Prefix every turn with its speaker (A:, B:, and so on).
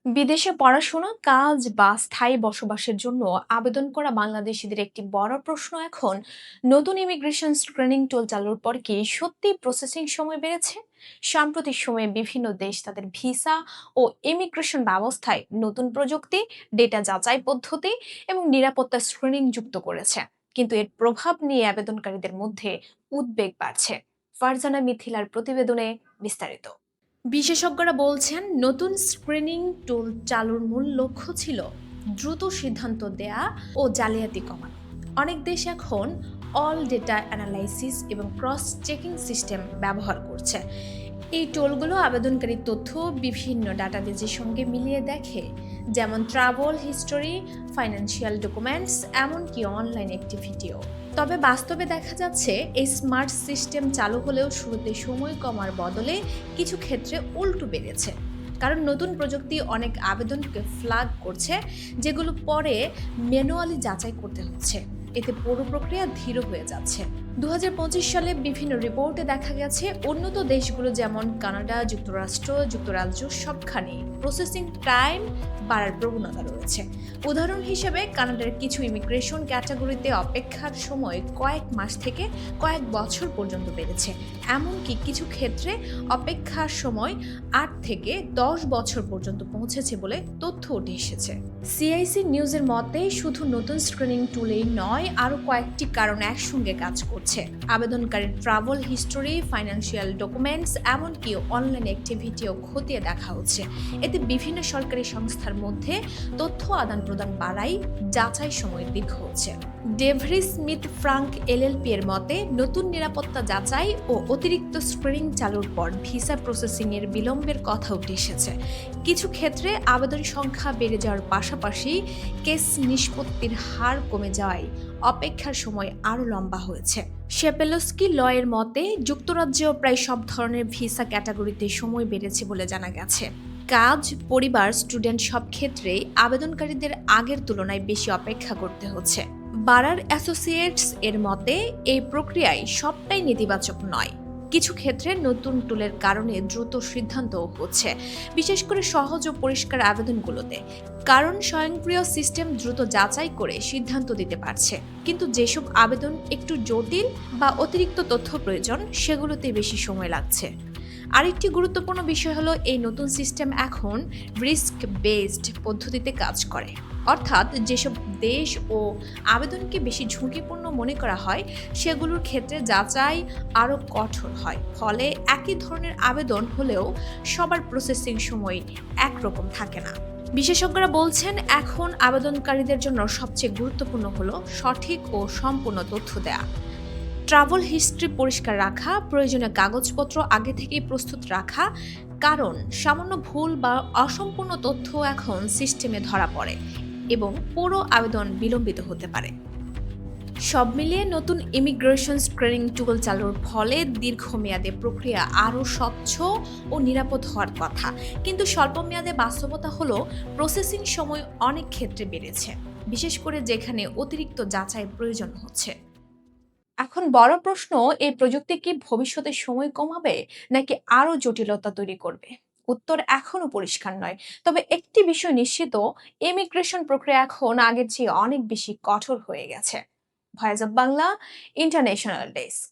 A: বিদেশে পড়াশোনা, কাজ বা স্থায়ী বসবাসের জন্য আবেদন করা বাংলাদেশিদের একটি বড় প্রশ্ন এখন নতুন ইমিগ্রেশন স্ক্রিনিং টুল চালুর পর কি সত্যি প্রসেসিং সময় বেড়েছে? সাম্প্রতিক সময়ে বিভিন্ন দেশ তাদের ভিসা ও ইমিগ্রেশন ব্যবস্থায় নতুন প্রযুক্তি, ডেটা যাচাই পদ্ধতি এবং নিরাপত্তা স্ক্রিনিং যুক্ত করেছে, কিন্তু এর প্রভাব নিয়ে আবেদনকারীদের মধ্যে উদ্বেগ বাড়ছে। ফারজানা মিথিলার প্রতিবেদনে বিস্তারিত। বিশেষজ্ঞরা বলছেন নতুন স্ক্রিনিং টুল চালুর মূল লক্ষ্য ছিল দ্রুত সিদ্ধান্ত দেয়া ও জালিয়াতি কমানো। অনেক দেশ এখন অল ডেটা অ্যানালাইসিস এবং ক্রস চেকিং সিস্টেম ব্যবহার করছে। এই টুলগুলো আবেদনকারীর তথ্য বিভিন্ন ডাটাবেজের সঙ্গে মিলিয়ে দেখে, যেমন ট্রাভেল হিস্টোরি, ফাইন্যান্সিয়াল ডকুমেন্টস, এমনকি অনলাইন অ্যাক্টিভিটিও। তবে বাস্তবে দেখা যাচ্ছে এই স্মার্ট সিস্টেম চালু হলেও শুরুতে সময় কমার বদলে কিছু ক্ষেত্রে উল্টো বেড়েছে, কারণ নতুন প্রযুক্তি অনেক আবেদনকে ফ্ল্যাগ করছে, যেগুলো পরে ম্যানুয়ালি যাচাই করতে হচ্ছে। এতে পুরো প্রক্রিয়া ধীর হয়ে যাচ্ছে। 2025 সালে বিভিন্ন রিপোর্টে দেখা গেছে উন্নত দেশগুলো যেমন কানাডা, যুক্তরাষ্ট্র, যুক্তরাজ্য সবখানেই প্রসেসিং টাইম বাড়ার প্রবণতা রয়েছে। উদাহরণ হিসেবে কানাডার কিছু ইমিগ্রেশন ক্যাটাগরিতে অপেক্ষার সময় কয়েক মাস থেকে কয়েক বছর পর্যন্ত বেড়েছে। এমনকি কিছু ক্ষেত্রে অপেক্ষার সময় 8 থেকে 10 বছর পর্যন্ত পৌঁছেছে বলে তথ্য উঠে এসেছে। সিআইসি নিউজের মতে শুধু নতুন স্ক্রিনিং টুলেই নয়, আরও কয়েকটি কারণ একসঙ্গে কাজ করছে। আবেদনকারীর ট্রাভেল হিস্টোরি, ফাইন্যান্সিয়াল ডকুমেন্টস, এমনকি অনলাইন অ্যাক্টিভিটিও খতিয়ে দেখা হচ্ছে। এতে বিভিন্ন সরকারি সংস্থার মধ্যে তথ্য আদান প্রদান বাড়াই যাচাই সময় দীর্ঘ হচ্ছে। ডেভরি স্মিথ ফ্রাঙ্ক এলএলপি এর মতে নতুন নিরাপত্তা যাচাই ও অতিরিক্ত স্ক্রিনিং চালুর পর ভিসা প্রসেসিং এর বিলম্বের কথা উঠে এসেছে। কিছু ক্ষেত্রে আবেদন সংখ্যা বেড়ে যাওয়ার পাশাপাশি কেস নিষ্পত্তির হার কমে যাওয়ায় অপেক্ষার সময় আরও লম্বা হয়েছে। শেপেলস্কি ল এর মতে যুক্তরাজ্যেও প্রায় সব ধরনের ভিসা ক্যাটাগরিতে সময় বেড়েছে বলে জানা গেছে। কাজ, পরিবার, স্টুডেন্ট সব ক্ষেত্রেই আবেদনকারীদের আগের তুলনায় বেশি অপেক্ষা করতে হচ্ছে। বারার অ্যাসোসিয়েটস এর মতে এই প্রক্রিয়ায় সবটাই নেতিবাচক নয়। কিছু ক্ষেত্রে নতুন টুলের কারণে দ্রুত সিদ্ধান্তও হচ্ছে, বিশেষ করে সহজ ও পরিষ্কার আবেদনগুলোতে, কারণ স্বয়ংক্রিয় সিস্টেম দ্রুত যাচাই করে সিদ্ধান্ত দিতে পারছে। কিন্তু যেসব আবেদন একটু জটিল বা অতিরিক্ত তথ্য প্রয়োজন, সেগুলোতে বেশি সময় লাগছে। আরেকটি গুরুত্বপূর্ণ বিষয় হলো এই নতুন সিস্টেম এখন রিস্ক বেসড পদ্ধতিতে কাজ করে, অর্থাৎ যেসব দেশ ও আবেদনকে বেশি ঝুঁকিপূর্ণ মনে করা হয় সেগুলোর ক্ষেত্রে যাচাই আরও কঠোর হয়। ফলে একই ধরনের আবেদন হলেও সবার প্রসেসিং সময় একরকম থাকে না। বিশেষজ্ঞরা বলছেন এখন আবেদনকারীদের জন্য সবচেয়ে গুরুত্বপূর্ণ হলো সঠিক ও সম্পূর্ণ তথ্য দেয়া, ট্রাভেল হিস্ট্রি পরিষ্কার রাখা, প্রয়োজনীয় কাগজপত্র আগে থেকেই প্রস্তুত রাখা, কারণ সামান্য ভুল বা অসম্পূর্ণ তথ্য এখন সিস্টেমে ধরা পড়ে এবং পুরো আবেদন বিলম্বিত হতে পারে। সব মিলিয়ে নতুন ইমিগ্রেশন স্ক্রিনিং টুল চালুর ফলে দীর্ঘমেয়াদে প্রক্রিয়া আরও স্বচ্ছ ও নিরাপদ হওয়ার কথা, কিন্তু স্বল্পমেয়াদে বাস্তবতা হলো প্রসেসিং সময় অনেক ক্ষেত্রে বেড়েছে, বিশেষ করে যেখানে অতিরিক্ত যাচাই প্রয়োজন হচ্ছে। এখন বড় প্রশ্ন, এই প্রযুক্তি কি ভবিষ্যতে সময় কমাবে নাকি আরো জটিলতা তৈরি করবে? উত্তর এখনো পরিষ্কার নয়। তবে একটি বিষয় নিশ্চিত, ইমিগ্রেশন প্রক্রিয়া এখন আগের চেয়ে অনেক বেশি কঠোর হয়ে গেছে। Voice of Bangla, international desk.